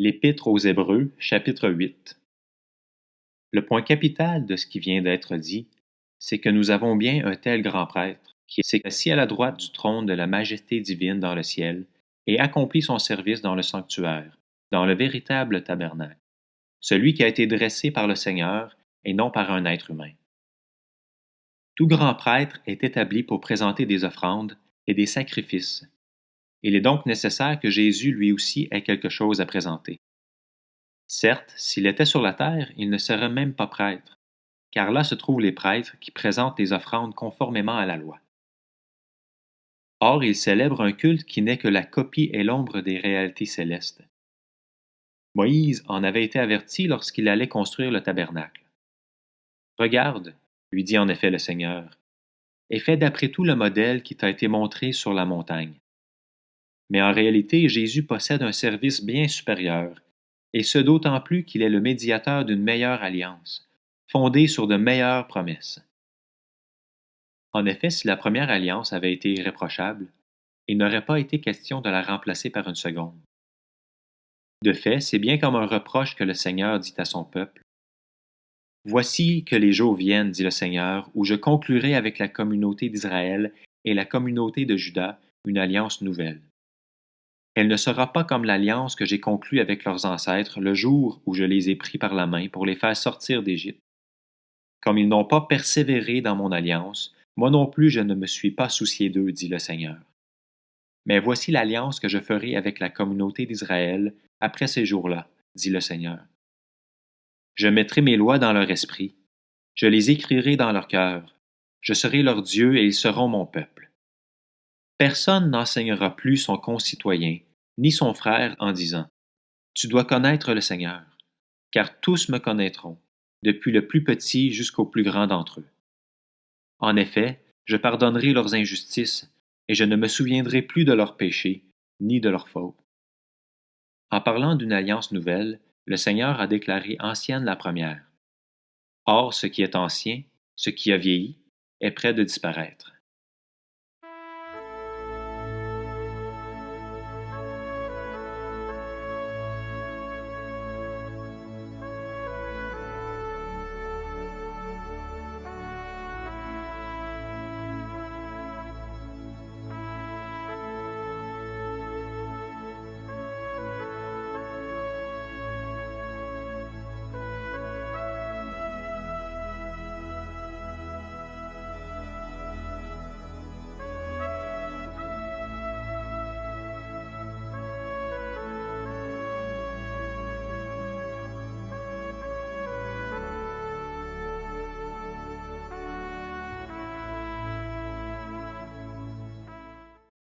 L'Épître aux Hébreux, chapitre 8. Le point capital de ce qui vient d'être dit, c'est que nous avons bien un tel grand prêtre, qui s'est assis à la droite du trône de la majesté divine dans le ciel, et accomplit son service dans le sanctuaire, dans le véritable tabernacle, celui qui a été dressé par le Seigneur et non par un être humain. Tout grand prêtre est établi pour présenter des offrandes et des sacrifices. Il est donc nécessaire que Jésus lui aussi ait quelque chose à présenter. Certes, s'il était sur la terre, il ne serait même pas prêtre, car là se trouvent les prêtres qui présentent des offrandes conformément à la loi. Or, il célèbre un culte qui n'est que la copie et l'ombre des réalités célestes. Moïse en avait été averti lorsqu'il allait construire le tabernacle. Regarde, lui dit en effet le Seigneur, et fais d'après tout le modèle qui t'a été montré sur la montagne. Mais en réalité, Jésus possède un service bien supérieur, et ce d'autant plus qu'il est le médiateur d'une meilleure alliance, fondée sur de meilleures promesses. En effet, si la première alliance avait été irréprochable, il n'aurait pas été question de la remplacer par une seconde. De fait, c'est bien comme un reproche que le Seigneur dit à son peuple. Voici que les jours viennent, dit le Seigneur, où je conclurai avec la communauté d'Israël et la communauté de Juda une alliance nouvelle. Elle ne sera pas comme l'alliance que j'ai conclue avec leurs ancêtres le jour où je les ai pris par la main pour les faire sortir d'Égypte. Comme ils n'ont pas persévéré dans mon alliance, moi non plus je ne me suis pas soucié d'eux, dit le Seigneur. Mais voici l'alliance que je ferai avec la communauté d'Israël après ces jours-là, dit le Seigneur. Je mettrai mes lois dans leur esprit, je les écrirai dans leur cœur, je serai leur Dieu et ils seront mon peuple. Personne n'enseignera plus son concitoyen, ni son frère en disant « Tu dois connaître le Seigneur », car tous me connaîtront, depuis le plus petit jusqu'au plus grand d'entre eux. En effet, je pardonnerai leurs injustices, et je ne me souviendrai plus de leurs péchés, ni de leurs fautes. En parlant d'une alliance nouvelle, le Seigneur a déclaré ancienne la première. Or, ce qui est ancien, ce qui a vieilli, est près de disparaître.